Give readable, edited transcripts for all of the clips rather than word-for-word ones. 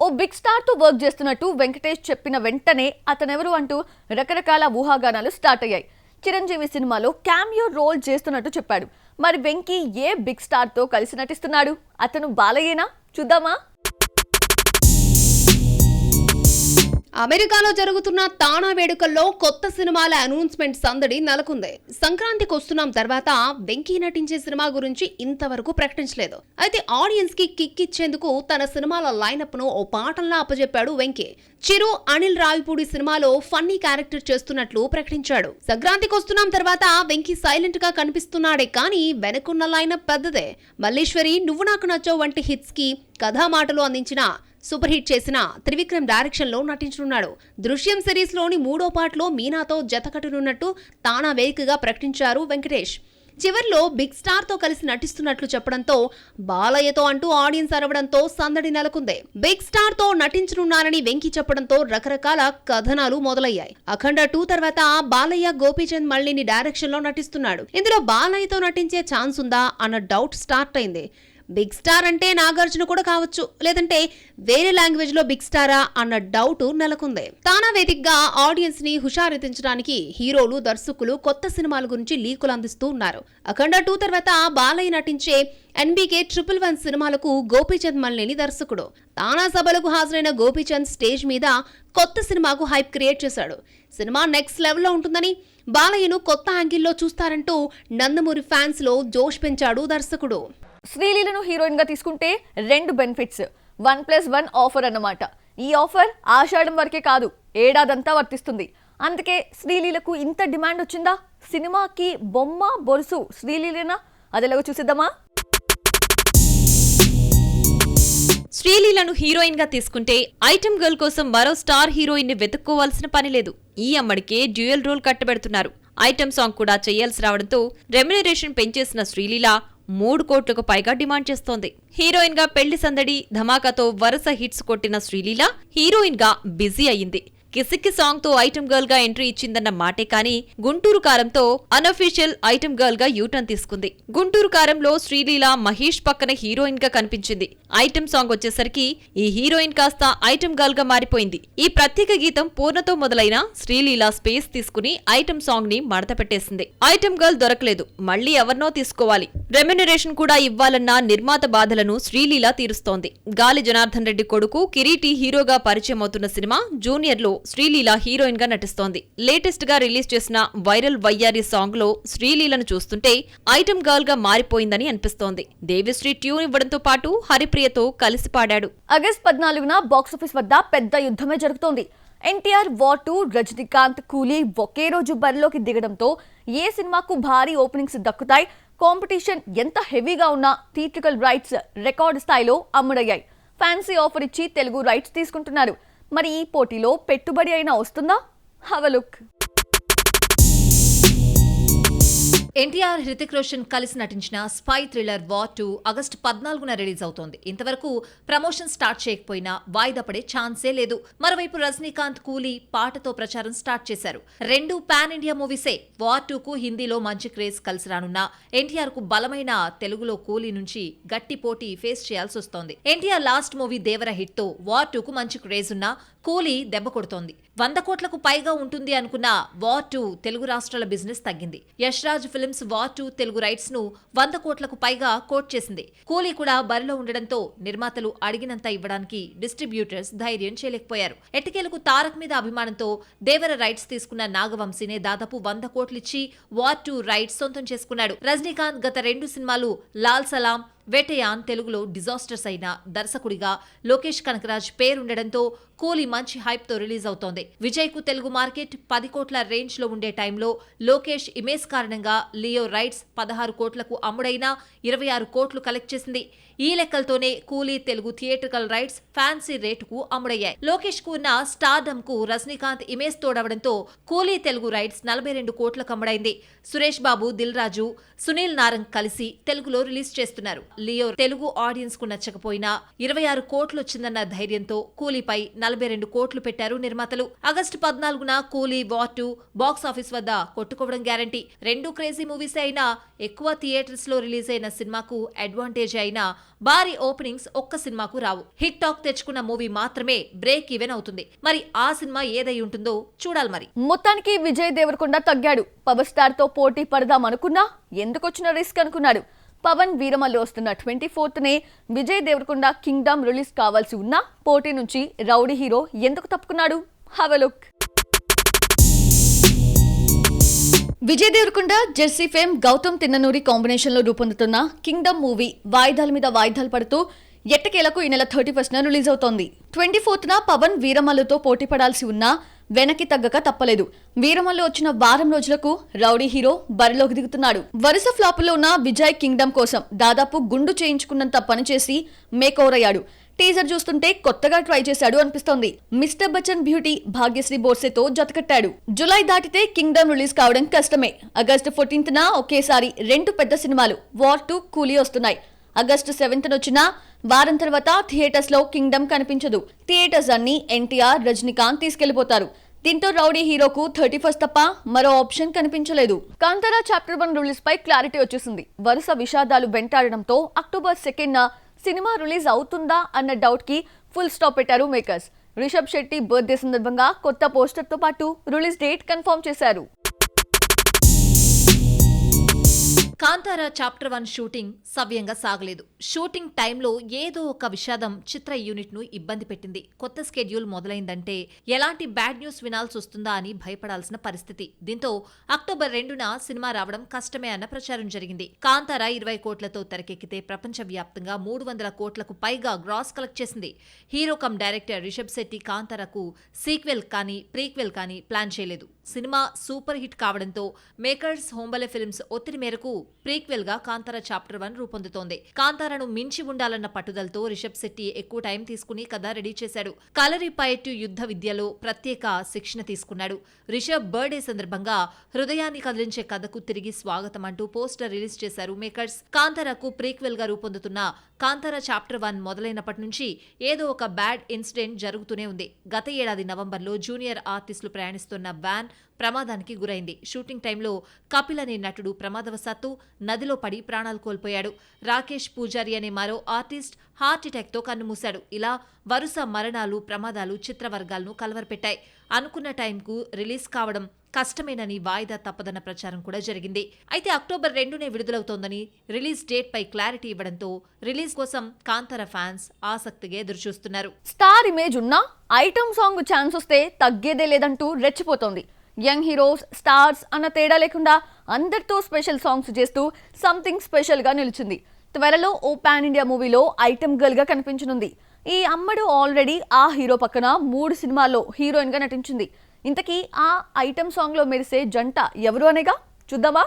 ఓ big star తో work చేస్తున్నట్టు వెంకటేష్ చెప్పిన వెంటనే అతనెవరు అంటూ రకరకాల ఊహాగానాలు స్టార్ట్ అయ్యాయి. చిరంజీవి సినిమాలో క్యామియో రోల్ చేస్తున్నట్టు చెప్పాడు. మరి వెంకీ ఏ బిగ్ స్టార్ తో కలిసి నటిస్తున్నాడు? అతను బాలయ్యేనా? చూద్దామా? అమెరికాలో జరుగుతున్న తానా వేడుకల్లో కొత్త సినిమాల అనౌన్స్మెంట్ సందడి నెలకొంది. సంక్రాంతికి వస్తున్నాం తర్వాత వెంకీ నటించే సినిమా గురించి ఇంతవరకు ప్రకటించలేదు. అయితే ఆడియన్స్ కి కిక్ ఇచ్చేందుకు తన సినిమాల లైనప్ ను ఓ పాటల్లా అప్పజెప్పాడు వెంకీ. చిరు, అనిల్ రావిపూడి సినిమాలో ఫన్నీ క్యారెక్టర్ చేస్తున్నట్లు ప్రకటించాడు. సంక్రాంతికి వస్తున్నాం తర్వాత వెంకీ సైలెంట్ గా కనిపిస్తున్నాడే కానీ వెనకున్న లైనప్ పెద్దదే. మల్లీశ్వరి, నువ్వు నాకు నచ్చావు వంటి హిట్స్ కి కథా మాటలు అందించిన సూపర్ హిట్ చేసిన త్రివిక్రమ్ డైరెక్షన్ లో నటించనున్నాడు. దృశ్యం సిరీస్ లోని 3వ పార్ట్లో మీనాతో జతకట్టనున్నట్టు తానా వేదికగా ప్రకటించారు వెంకటేష్. చివర్లో బిగ్ స్టార్ తో కలిసి నటిస్తున్నట్లు చెప్పడంతో బాలయ్యతో అంటూ ఆడియన్స్ అరవడంతో సందడి నెలకొంది. బిగ్ స్టార్ తో నటించనున్నారని వెంకీ చెప్పడంతో రకరకాల కథనాలు మొదలయ్యాయి. అఖండ 2 తర్వాత బాలయ్య గోపీచంద్ మళ్ళీని డైరెక్షన్ లో నటిస్తున్నాడు. ఇందులో బాలయ్యతో నటించే ఛాన్స్ ఉందా అన్న డౌట్ స్టార్ట్ అయింది. బిగ్ స్టార్ అంటే నాగార్జున కూడా కావచ్చు, లేదంటే వేరే లాంగ్వేజ్ లో బిగ్ స్టారా అన్న డౌట్ నెలకొంది. తానా వేదికగా ఆడియన్స్ ని హుషారెత్తించడానికి హీరోలు, దర్శకులు కొత్త సినిమాల గురించి లీకులు అందిస్తూ ఉన్నారు. అఖండ 2 తర్వాత బాలయ్య నటించే NBK 111 సినిమాలకు గోపీచంద్ మల్లేని దర్శకుడు. తానా సభలకు హాజరైన గోపీచంద్ స్టేజ్ మీద కొత్త సినిమాకు హైప్ క్రియేట్ చేశాడు. సినిమా నెక్స్ట్ లెవెల్లో ఉంటుందని, బాలయ్యను కొత్త యాంగిల్లో చూస్తారంటూ నందమూరి ఫ్యాన్స్ లో జోష్ పెంచాడు దర్శకుడు. శ్రీలీలను హీరోయిన్ గా తీసుకుంటే 2 బెనిఫిట్స్, 1+1 ఆఫర్ అన్నమాట. ఈ ఆఫర్ ఆషాఢం వరకే కాదు, ఏడాదంతా వర్తిస్తుంది. అందుకే శ్రీలీలకు ఇంత డిమాండ్ వచ్చిందా? సినిమాకి బొమ్మ బొరుసు శ్రీలీలేనా? అదేలాగో చూసిద్దామా? శ్రీలీలను హీరోయిన్ గా తీసుకుంటే ఐటమ్ గర్ల్ కోసం మరో స్టార్ హీరోయిన్ ని వెతుక్కోవాల్సిన పని లేదు. ఈ అమ్మడికే డ్యూయల్ రోల్ కట్టబెడుతున్నారు. ఐటమ్ సాంగ్ కూడా చేయాల్సి రావడంతో రెమ్యునరేషన్ పెంచేసిన శ్రీలీల 3 కోట్లకు పైగా డిమాండ్ చేస్తోంది. హీరోయిన్ గా పెళ్లి సందడి, ధమాకాతో వరుస హిట్స్ కొట్టిన శ్రీలీల హీరోయిన్ గా బిజీ అయ్యింది. కిసిక్కి సాంగ్ తో ఐటమ్ గర్ల్ గా ఎంట్రీ ఇచ్చిందన్న మాటే కానీ గుంటూరు కారంతో అనఫీషియల్ ఐటమ్ గర్ల్ గా యూటర్న్ తీసుకుంది. గుంటూరు కారంలో శ్రీలీల మహేష్ పక్కన హీరోయిన్ గా కనిపించింది. ఐటమ్ సాంగ్ వచ్చేసరికి ఈ హీరోయిన్ కాస్త ఐటమ్ గర్ల్ గా మారిపోయింది. ఈ ప్రత్యేక గీతం పూర్ణతో మొదలైన శ్రీలీల స్పేస్ తీసుకుని ఐటమ్ సాంగ్ ని మడత పెట్టేసింది. ఐటమ్ గర్ల్ దొరకలేదు, మళ్లీ ఎవరినో తీసుకోవాలి. రెమ్యునరేషన్ కూడా ఇవ్వాలన్న నిర్మాత బాధలను శ్రీలీల తీరుస్తోంది. గాలి జనార్దన్ రెడ్డి కొడుకు కిరీటి హీరోగా పరిచయం అవుతున్న సినిమా జూనియర్ లో శ్రీలీల హీరోయిన్ గా నటిస్తోంది. లేటెస్ట్ గా రిలీజ్ చేసిన వైరల్ వయ్యారి సాంగ్ లో శ్రీలీలను చూస్తుంటే ఐటమ్ గర్ల్ గా మారిపోయిందని అనిపిస్తోంది. దేవిశ్రీ ట్యూన్ ఇవ్వడంతో పాటు హరిప్రియతో కలిసి పాడాడు. ఆగస్ట్ 14న బాక్సాఫీస్ వద్ద పెద్ద యుద్ధమే జరుగుతోంది. NTR వార్ 2, రజనీకాంత్, కూలీ ఒకే రోజు బరిలోకి దిగడంతో ఏ సినిమాకు భారీ ఓపెనింగ్స్ దక్కుతాయి? కాంపిటీషన్ ఎంత హెవీగా ఉన్నా థియేట్రికల్ రైట్స్ రికార్డు స్థాయిలో అమ్ముడయ్యాయి. ఫ్యాన్సీ ఆఫర్ ఇచ్చి తెలుగు రైట్స్ తీసుకుంటున్నారు. మరి ఈ పోటీలో పెట్టుబడి అయినా వస్తుందా? Have a look. NTR, Hrithik Roshan కలిసి నటించిన స్పై థ్రిల్లర్ వార్ 2 ఆగస్టు 14న రిలీజ్ అవుతోంది. ఇంతవరకు ప్రమోషన్ స్టార్ట్ చేయకపోయినా వాయిదా పడే ఛాన్సే లేదు. మరోవైపు రజనీకాంత్, కూలీ పాటతో ప్రచారం స్టార్ట్ చేశారు. 2 పాన్ ఇండియా మూవీసే. వార్ 2కు హిందీలో మంచి క్రేజ్ కలిసి రానున్న ఎన్టీఆర్ కు బలమైన తెలుగులో కూలీ నుంచి గట్టి పోటీ ఫేస్ చేయాల్సి వస్తోంది. ఎన్టీఆర్ లాస్ట్ మూవీ దేవర హిట్ తో వార్ 2కు మంచి క్రేజ్ ఉన్నా కూలీ దెబ్బ కొడుతోంది. 100 కోట్లకు పైగా ఉంటుంది అనుకున్న వార్ 2 తెలుగు రాష్ట్రాల బిజినెస్ తగ్గింది. Yash Raj films war 2 Telugu rights ను 100 కోట్లకు పైగా కోట్ చేసింది. కూలీ కూడా బరిలో ఉండడంతో నిర్మాతలు అడిగినంత ఇవ్వడానికి డిస్ట్రిబ్యూటర్స్ ధైర్యం చేయలేకపోయారు. ఎట్టకేలకు తారక్ మీద అభిమానంతో దేవర రైట్స్ తీసుకున్న నాగవంశీనే దాదాపు 100 కోట్లిచ్చి వార్ 2 రైట్స్ సొంతం చేసుకున్నాడు. రజనీకాంత్ గత 2 సినిమాలు లాల్ సలాం, వేటయాన్ తెలుగులో డిజాస్టర్స్ అయిన దర్శకుడిగా లోకేష్ కనకరాజ్ పేరుండడంతో కూలీ మంచి హైప్ తో రిలీజ్ అవుతోంది. విజయ్ కు తెలుగు మార్కెట్ 10 కోట్ల రేంజ్ లో ఉండే టైంలో లోకేష్ ఇమేజ్ కారణంగా లియో రైట్స్ 16 కోట్లకు అమ్ముడైనా 26 కోట్లు కలెక్ట్ చేసింది. ఈ లెక్కలతోనే కూలీ తెలుగు థియేట్రికల్ రైట్స్ ఫ్యాన్సీ రేటుకు అమ్ముడయ్యాయి. లోకేష్ కు ఉన్న స్టార్డమ్ కు రజనీకాంత్ ఇమేజ్ తోడవడంతో కూలీ తెలుగు రైట్స్ 42 కోట్లకు అమ్ముడైంది. సురేష్ బాబు, దిల్ రాజు, సునీల్ నారంగ్ కలిసి తెలుగులో రిలీజ్ చేస్తున్నారు. లియో తెలుగు ఆడియన్స్ కు నచ్చకపోయినా 26 కోట్లు వచ్చిందన్న ధైర్యంతో కూలీపై 42 కోట్లు పెట్టారు నిర్మాతలు. ఆగస్టు 14న కూలీ వార్ 2 బాక్స్ ఆఫీస్ వద్ద కొట్టుకోవడం గ్యారంటీ. రెండు క్రేజీ మూవీస్ అయినా ఎక్కువ థియేటర్స్ లో రిలీజ్ అయిన సినిమాకు అడ్వాంటేజ్ అయినా భారీ ఓపెనింగ్స్ ఒక్క సినిమాకు రావు. హిట్ టాక్ తెచ్చుకున్న మూవీ మాత్రమే బ్రేక్ ఈవెన్ అవుతుంది. మరి ఆ సినిమా ఏదై ఉంటుందో చూడాలి. మరి మొత్తానికి విజయ్ దేవరకొండ తగ్గాడు. పవర్ స్టార్ తో పోటీ పడదాం అనుకున్నా ఎందుకొచ్చిన రిస్క్ అనుకున్నాడు. పవన్ వీరమల్లి వస్తున్న 24నే విజయ్ దేవరకొండ కింగ్డమ్ రిలీజ్ కావాల్సి ఉన్నా పోటీ నుంచి రౌడీ హీరో ఎందుకు తప్పుకున్నాడు? Have a look. Vijay Deverakonda, Jersey fame, Gowtam Tinnanuri combination లో రూపొందుతున్న కింగ్డమ్ మూవీ వాయిదాల మీద వాయిదాలు పడుతూ ఎట్టకేలకు ఈ నెల 31న రిలీజ్ అవుతోంది. 24న పవన్ వీరమల్లుతో పోటీ పడాల్సి ఉన్నా వెనక్కి తగ్గక తప్పలేదు. వీరమల్లు వచ్చిన వారం రోజులకు రౌడీ హీరో బరిలోకి దిగుతున్నాడు. వరుస ఫ్లాపుల్లో ఉన్న విజయ్ కింగ్డమ్ కోసం దాదాపు గుండు చేయించుకున్నంత పనిచేసి మేకోవర్ అయ్యాడు. టీజర్ చూస్తుంటే కొత్తగా ట్రై చేశాడు అనిపిస్తోంది. మిస్టర్ బచ్చన్ బ్యూటీ భాగ్యశ్రీ బోర్సేతో జతకట్టాడు. జులై దాటితే కింగ్డమ్ రిలీజ్ కావడం కష్టమే. ఆగస్టు 14న ఒకేసారి రెండు పెద్ద సినిమాలు వార్ 2, కూలీ వస్తున్నాయి. ఆగస్టు 7న వచ్చిన వారం తర్వాత థియేటర్స్ లో కింగ్డమ్ కనిపించదు. థియేటర్స్ అన్ని ఎన్టీఆర్, రజనీకాంత్ తీసుకెళ్లిపోతారు. దీంతో రౌడీ హీరోకు 31 తప్ప మరో ఆప్షన్ కనిపించలేదు. కాంతారా చాప్టర్ 1 రిలీజ్ పై క్లారిటీ వచ్చేసింది. వరుస విషాదాలు వెంటాడడంతో అక్టోబర్ 2న సినిమా రిలీజ్ అవుతుందా అన్న డౌట్ కి ఫుల్ స్టాప్ పెట్టారు మేకర్స్. రిషబ్ శెట్టి బర్త్డే సందర్భంగా కొత్త పోస్టర్ తో పాటు రిలీజ్ డేట్ కన్ఫర్మ్ చేశారు. కాంతారా చాప్టర్ 1 షూటింగ్ సవ్యంగా సాగలేదు. షూటింగ్ టైంలో ఏదో ఒక విషాదం చిత్ర యూనిట్ ను ఇబ్బంది పెట్టింది. కొత్త స్కెడ్యూల్ మొదలైందంటే ఎలాంటి బ్యాడ్ న్యూస్ వినాల్సి వస్తుందా అని భయపడాల్సిన పరిస్థితి. దీంతో అక్టోబర్ 2న సినిమా రావడం కష్టమే అన్న ప్రచారం జరిగింది. కాంతారా 20 కోట్లతో తెరకెక్కితే ప్రపంచవ్యాప్తంగా 300 కోట్లకు పైగా గ్రాస్ కలెక్ట్ చేసింది. Hero cum director Rishab Shetty కాంతారాకు సీక్వెల్ కానీ ప్రీక్వెల్ కానీ ప్లాన్ చేయలేదు. సినిమా సూపర్ హిట్ కావడంతో మేకర్స్ హోంబలే ఫిల్మ్స్ ఒత్తిడి మేరకు ప్రీక్వెల్ గా కాంతారా చాప్టర్ 1 రూపొందుతోంది. కాంతారాను మించి ఉండాలన్న పట్టుదలతో రిషబ్ శెట్టి ఎక్కువ టైం తీసుకుని కథ రెడీ చేశాడు. కలరిపైటు యుద్ధ విద్యలో ప్రత్యేక శిక్షణ తీసుకున్నాడు. రిషబ్ బర్త్డే సందర్భంగా హృదయాన్ని కదిలించే కథకు తిరిగి స్వాగతం అంటూ పోస్టర్ రిలీజ్ చేశారు మేకర్స్. కాంతారాకు ప్రీక్వెల్ గా రూపొందుతున్న కాంతారా చాప్టర్ 1 మొదలైనప్పటి నుంచి ఏదో ఒక బ్యాడ్ ఇన్సిడెంట్ జరుగుతూనే ఉంది. గత ఏడాది నవంబర్లో జూనియర్ ఆర్టిస్టులు ప్రయాణిస్తున్న వ్యాన్ ప్రమాదానికి గురైంది. షూటింగ్ టైంలో కపిల్ అనే నటుడు ప్రమాదవశాత్తు నదిలో పడి ప్రాణాలు కోల్పోయాడు. రాకేష్ పూజారి అనే మరో ఆర్టిస్ట్ హార్ట్ అటాక్ తో కన్నుమూశాడు. ఇలా వరుస మరణాలు, ప్రమాదాలు చిత్రవర్గాలను కలవరపెట్టాయి. అనుకున్న టైంకు రిలీజ్ కావడం కష్టమేనని వాయిదా తప్పదన్న ప్రచారం కూడా జరిగింది. అయితే అక్టోబర్ 2నే విడుదలవుతోందని రిలీజ్ డేట్ పై క్లారిటీ ఇవ్వడంతో రిలీజ్ కోసం కాంతారా ఫ్యాన్స్ ఆసక్తిగా ఎదురుచూస్తున్నారు. స్టార్ ఇమేజ్ ఉన్నా ఐటమ్ సాంగ్ ఛాన్స్ వస్తే తగ్గేదే లేదంటూ రెచ్చిపోతోంది. యంగ్ హీరోస్, స్టార్స్ అన్న తేడా లేకుండా అందరితో స్పెషల్ సాంగ్స్ చేస్తూ సంథింగ్ స్పెషల్ గా నిలిచింది. త్వరలో ఓ పాన్ ఇండియా మూవీలో ఐటమ్ గర్ల్ గా కనిపించనుంది. ఈ అమ్మడు ఆల్రెడీ ఆ హీరో పక్కన 3 సినిమాల్లో హీరోయిన్ గా నటించింది. ఇంతకీ ఆ ఐటమ్ సాంగ్ లో మెరిసే జంట ఎవరు అనేగా చూద్దామా?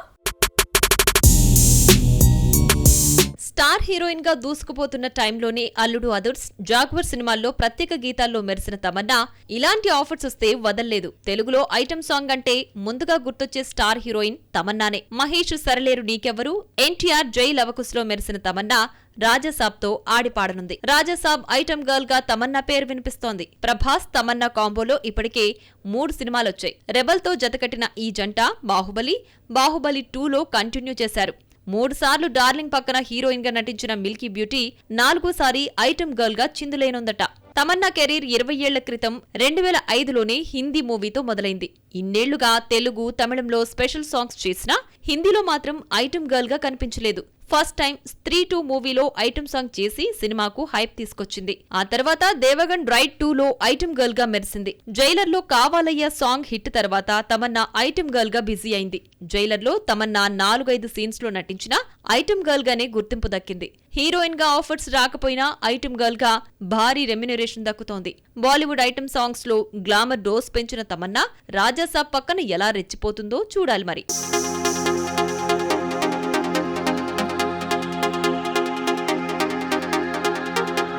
స్టార్ హీరోయిన్ గా దూసుకుపోతున్న టైంలోనే అల్లుడు అదుర్స్, జాగ్వర్ సినిమాల్లో ప్రత్యేక గీతాల్లో మెరిసిన తమన్నా ఇలాంటి ఆఫర్స్ వస్తే వదల్లేదు. తెలుగులో ఐటమ్ సాంగ్ అంటే ముందుగా గుర్తొచ్చే స్టార్ హీరోయిన్ తమన్నానే. మహేష్ సరలేరు నీకెవ్వరు, ఎన్టీఆర్ జై లవకుశ్ లో మెరిసిన తమన్నా రాజాసాబ్ తో ఆడిపాడనుంది. రాజాసాబ్ ఐటమ్ గర్ల్ గా తమన్నా పేరు వినిపిస్తోంది. ప్రభాస్ తమన్నా కాంబోలో ఇప్పటికే 3 సినిమాలొచ్చాయి. రెబల్ తో జతకట్టిన ఈ జంట బాహుబలి 2లో కంటిన్యూ చేశారు. 3 సార్లు డార్లింగ్ పక్కన హీరోయిన్ గా నటించిన మిల్కీ బ్యూటీ 4సారి ఐటమ్ గర్ల్ గా చిందులేనుందట. తమన్నా కెరీర్ 20 ఏళ్ల క్రితం 2005లోనే హిందీ మూవీతో మొదలైంది. ఇన్నేళ్లుగా తెలుగు, తమిళంలో స్పెషల్ సాంగ్స్ చేసినా హిందీలో మాత్రం ఐటమ్ గర్ల్ గా కనిపించలేదు. ఫస్ట్ టైం స్త్రీ 2 మూవీలో ఐటమ్ సాంగ్ చేసి సినిమాకు హైప్ తీసుకొచ్చింది. ఆ తర్వాత దేవగన్ రైడ్ 2లో ఐటమ్ గర్ల్ గా మెరిసింది. జైలర్ లో కావాలయ్య సాంగ్ హిట్ తర్వాత తమన్నా ఐటమ్ గర్ల్ గా బిజీ అయింది. జైలర్ లో తమన్నా 4-5 సీన్స్ లో నటించిన ఐటమ్ గర్ల్ గానే గుర్తింపు దక్కింది. హీరోయిన్ గా ఆఫర్స్ రాకపోయినా ఐటమ్ గర్ల్ గా భారీ రెమ్యునరేషన్ దక్కుతోంది. బాలీవుడ్ ఐటమ్ సాంగ్స్ లో గ్లామర్ డోస్ పెంచిన తమన్నా రాజాసాబ్ పక్కన ఎలా రెచ్చిపోతుందో చూడాలి మరి.